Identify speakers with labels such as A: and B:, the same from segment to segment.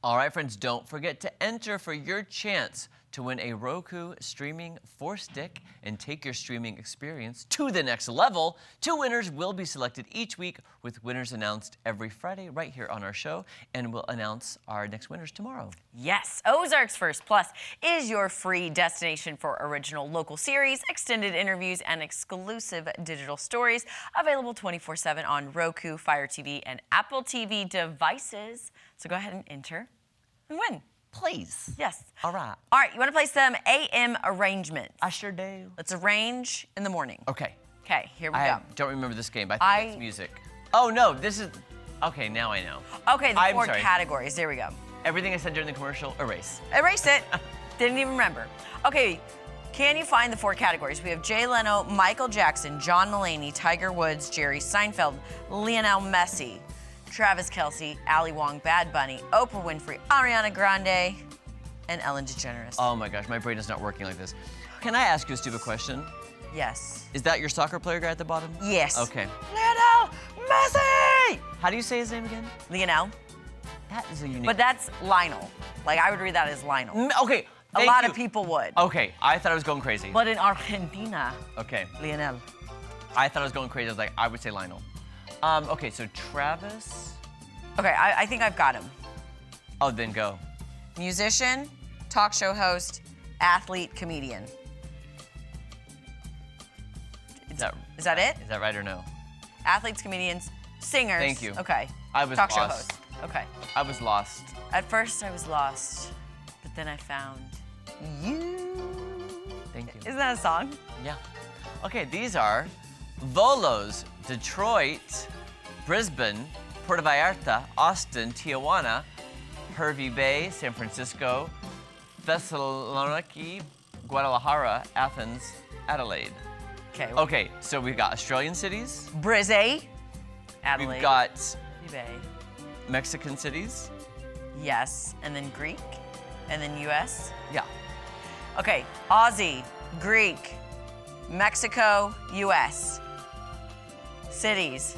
A: All right, friends, don't forget to enter for your chance to win a Roku streaming 4-stick and take your streaming experience to the next level. 2 winners will be selected each week, with winners announced every Friday right here on our show, and we'll announce our next winners tomorrow.
B: Yes, Ozarks First Plus is your free destination for original local series, extended interviews, and exclusive digital stories, available 24/7 on Roku, Fire TV, and Apple TV devices. So go ahead and enter and win.
A: Please.
B: Yes.
A: All right.
B: All right, you want to play some AM arrangements?
A: I sure do.
B: Let's arrange in the morning.
A: Okay.
B: Okay, here we go.
A: I don't remember this game, but I think it's music. Oh, no, this is... Okay, now I know.
B: Okay, the
A: I'm
B: 4
A: sorry.
B: categories. There we go.
A: Everything I said during the commercial, erase.
B: Erase it. Didn't even remember. Okay, can you find the 4 categories? We have Jay Leno, Michael Jackson, John Mulaney, Tiger Woods, Jerry Seinfeld, Lionel Messi, Travis Kelce, Ali Wong, Bad Bunny, Oprah Winfrey, Ariana Grande, and Ellen DeGeneres.
A: Oh my gosh, my brain is not working like this. Can I ask you a stupid question?
B: Yes.
A: Is that your soccer player guy at the bottom?
B: Yes.
A: Okay.
B: Lionel Messi!
A: How do you say his name again?
B: Lionel.
A: That is a unique...
B: But that's Lionel. Like, I would read that as Lionel.
A: Okay,
B: A lot of people would.
A: Okay, I thought I was going crazy.
B: But in Argentina,
A: Okay,
B: Lionel.
A: I thought I was going crazy. I was like, I would say Lionel. Okay, so Travis...
B: Okay, I think I've got him.
A: Oh, then go.
B: Musician, talk show host, athlete, comedian.
A: Is that
B: it?
A: Is that right or no?
B: Athletes, comedians, singers.
A: Thank you.
B: Okay.
A: I was
B: talk show
A: lost.
B: host. Okay.
A: I was lost.
B: At first I was lost, but then I found you.
A: Thank you.
B: Isn't that a song?
A: Yeah. Okay, these are Volos, Detroit, Brisbane, Puerto Vallarta, Austin, Tijuana, Hervey Bay, San Francisco, Thessaloniki, Guadalajara, Athens, Adelaide.
B: Okay.
A: Okay, so we've got Australian cities.
B: Brizzy, Adelaide.
A: We've got
B: Bay.
A: Mexican cities.
B: Yes, and then Greek, and then U.S.
A: Yeah.
B: Okay, Aussie, Greek, Mexico, U.S. Cities,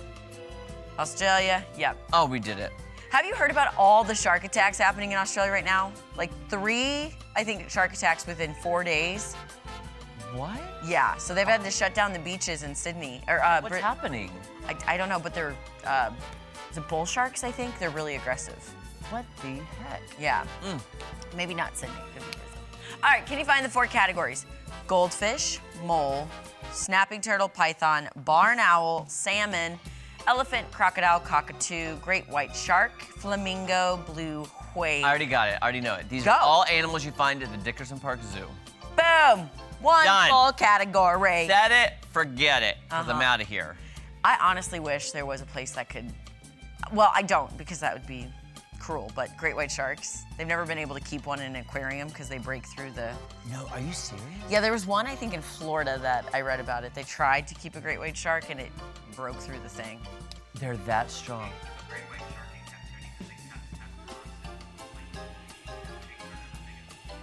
B: Australia, yep.
A: Oh, we did it.
B: Have you heard about all the shark attacks happening in Australia right now? Like 3, I think, shark attacks within 4 days.
A: What?
B: Yeah, so they've had to shut down the beaches in Sydney. Or
A: What's happening?
B: I don't know, but they're, is it bull sharks, I think? They're really aggressive.
A: What the heck?
B: Yeah. Maybe not Sydney. Could be Brisbane. All right, can you find the 4 categories? Goldfish, mole, snapping turtle, python, barn owl, salmon, elephant, crocodile, cockatoo, great white shark, flamingo, blue whale.
A: I already got it. I already know it. These
B: Go.
A: are all animals you find at the Dickerson Park Zoo.
B: Boom! 1
A: Done.
B: full category.
A: Said it, forget it, because I'm out of here.
B: I honestly wish there was a place that could, well, I don't, because that would be cruel, but great white sharks, they've never been able to keep one in an aquarium because they break through the...
A: No, are you serious?
B: Yeah, there was one, I think, in Florida that I read about it. They tried to keep a great white shark and it broke through the thing.
A: They're that strong.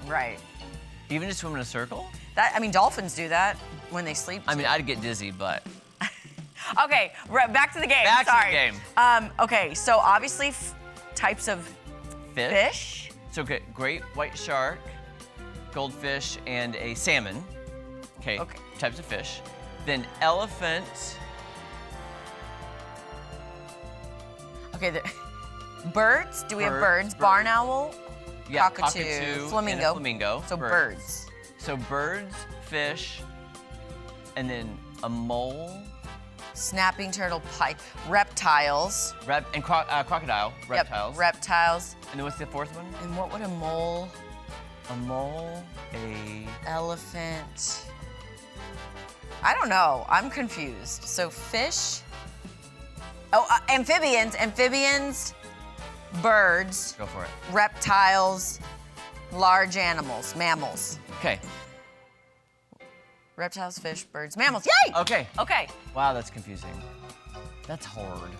B: Right.
A: Even to swim in a circle?
B: That, I mean, dolphins do that when they sleep.
A: I mean, I'd get dizzy, but...
B: Okay, back to the game.
A: Back to
B: Sorry.
A: the game.
B: Okay, so obviously types of fish.
A: So great white shark, goldfish, and a salmon. Okay. Types of fish. Then elephant.
B: Okay, birds. Do we have birds?
A: Birds.
B: Barn owl,
A: Yeah,
B: cockatoo, flamingo.
A: And a flamingo.
B: So birds.
A: So birds, fish, and then a mole.
B: Snapping turtle, reptiles.
A: Crocodile, reptiles.
B: Yep, reptiles.
A: And then what's the 4th one?
B: And what would a mole?
A: A mole, a...
B: Elephant. I don't know. I'm confused. So fish. Oh, amphibians, birds.
A: Go for it.
B: Reptiles, large animals, mammals.
A: Okay.
B: Reptiles, fish, birds, mammals. Yay!
A: Okay.
B: Okay.
A: Wow, that's confusing. That's hard.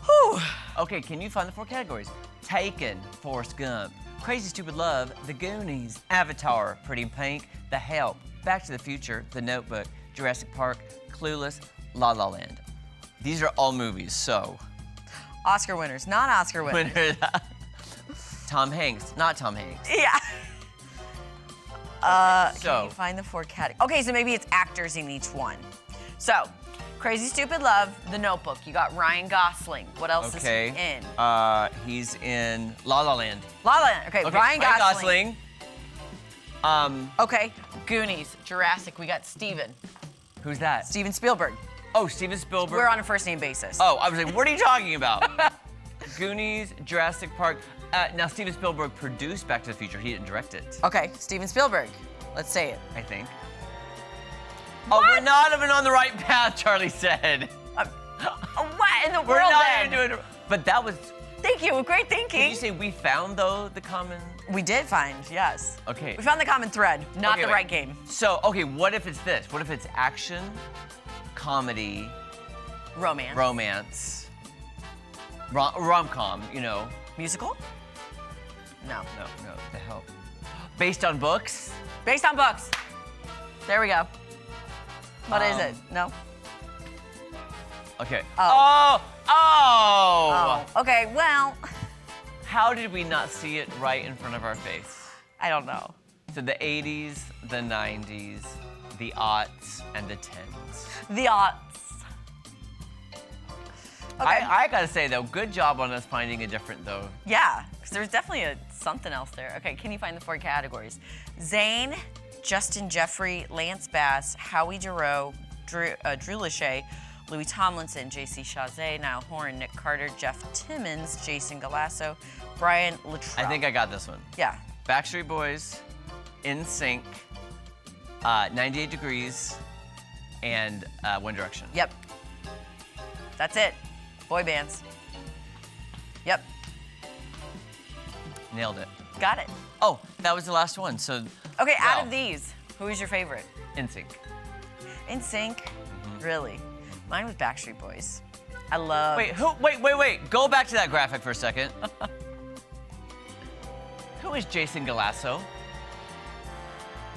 B: Whew.
A: Okay, can you find the 4 categories? Taken, Forrest Gump, Crazy Stupid Love, The Goonies, Avatar, Pretty in Pink, The Help, Back to the Future, The Notebook, Jurassic Park, Clueless, La La Land. These are all movies, so.
B: Oscar winners, non-Oscar winners.
A: Tom Hanks, not Tom Hanks.
B: Yeah. Can
A: So,
B: you find the 4 categories? Okay, so maybe it's actors in each one. So, Crazy Stupid Love, The Notebook. You got Ryan Gosling. What else is he in?
A: He's in La La Land.
B: La La Land. Okay, Ryan Gosling. Okay, Goonies, Jurassic. We got Steven
A: Who's that?
B: Spielberg.
A: Oh, Steven Spielberg.
B: We're on a first name basis.
A: Oh, I was like, what are you talking about? Goonies, Jurassic Park. Now, Steven Spielberg produced Back to the Future. He didn't direct it,
B: Okay, Steven Spielberg. Let's say it.
A: I think. Oh, we're not even on the right path, Charlie said.
B: What in the
A: We're
B: world
A: not
B: then?
A: even doing it. But that was,
B: Thank you, great
A: did
B: thinking.
A: you say we found, though, the common?
B: We did find, yes.
A: Okay.
B: We found the common thread, not
A: Okay,
B: the
A: wait.
B: right game.
A: So, okay, what if it's this? What if it's action, comedy,
B: Romance.
A: romance, rom-com, you know?
B: Musical? No.
A: No, the hell. Based on books?
B: Based on books. There we go. What is it? No?
A: Okay.
B: Oh.
A: Oh!
B: Okay, well,
A: How did we not see it right in front of our face?
B: I don't know.
A: So the 80s, the 90s, the aughts, and the 10s.
B: The aughts. Okay.
A: I gotta say though, good job on us finding a different though.
B: Yeah, because there's definitely something else there. Okay, can you find the 4 categories? Zane, Justin Jeffrey, Lance Bass, Howie Giroux, Drew Lachey, Louis Tomlinson, J.C. Chazé, Niall Horan, Nick Carter, Jeff Timmons, Jason Galasso, Brian Luttrell.
A: I think I got this one.
B: Yeah.
A: Backstreet Boys, NSYNC, 98 Degrees, and One Direction.
B: Yep. That's it. Boy bands. Yep.
A: Nailed it.
B: Got it.
A: Oh, that was the last one. So
B: Okay, out
A: Wow.
B: of these, who is your favorite?
A: NSYNC.
B: NSYNC? Really? Mine was Backstreet Boys. I love.
A: Wait. Go back to that graphic for a second. Who is Jason Galasso?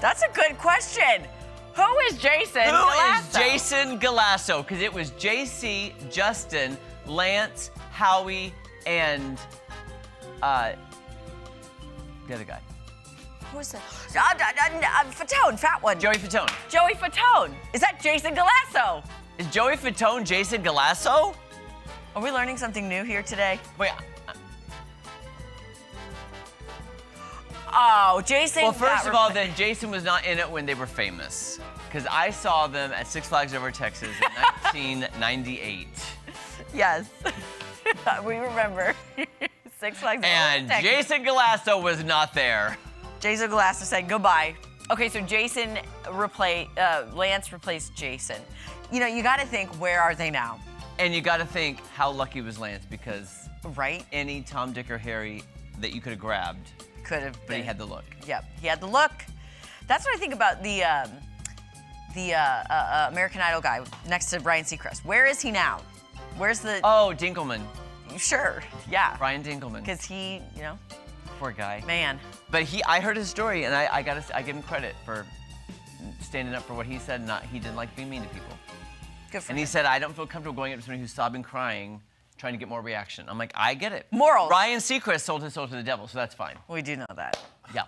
B: That's a good question. Who is Jason?
A: Who is
B: Galasso?
A: Jason Galasso? Because it was JC, Justin, Lance, Howie, and the other guy.
B: Who is that? Fatone, fat one.
A: Joey Fatone.
B: Joey Fatone. Is that Jason Galasso?
A: Is Joey Fatone Jason Galasso?
B: Are we learning something new here today?
A: Wait.
B: Oh, Jason.
A: Well, first
B: got
A: of all,
B: rep-
A: then Jason was not in it when they were famous. Because I saw them at Six Flags Over Texas in 1998.
B: Yes. We remember. Six Flags.
A: And
B: Texas.
A: Jason Galasso was not there.
B: Jason Galasso said goodbye. Okay, so Lance replaced Jason. You know, you got to think, where are they now?
A: And you got to think, how lucky was Lance? Because
B: Right?
A: any Tom, Dick, or Harry that you could have grabbed,
B: Could have.
A: but he had the look.
B: Yep, he had the look. That's what I think about the American Idol guy next to Ryan Seacrest. Where is he now? Where's the?
A: Oh, Dinkelman.
B: Sure, yeah.
A: Brian Dinkelman.
B: Because he, you know,
A: Poor guy.
B: man.
A: But I heard his story, and I give him credit for standing up for what he said. He didn't like being mean to people.
B: Good for
A: And
B: him.
A: he said, I don't feel comfortable going up to somebody who's sobbing, crying, trying to get more reaction. I'm like, I get it.
B: Morals.
A: Ryan Seacrest sold his soul to the devil, so that's fine.
B: We do know that.
A: Yeah.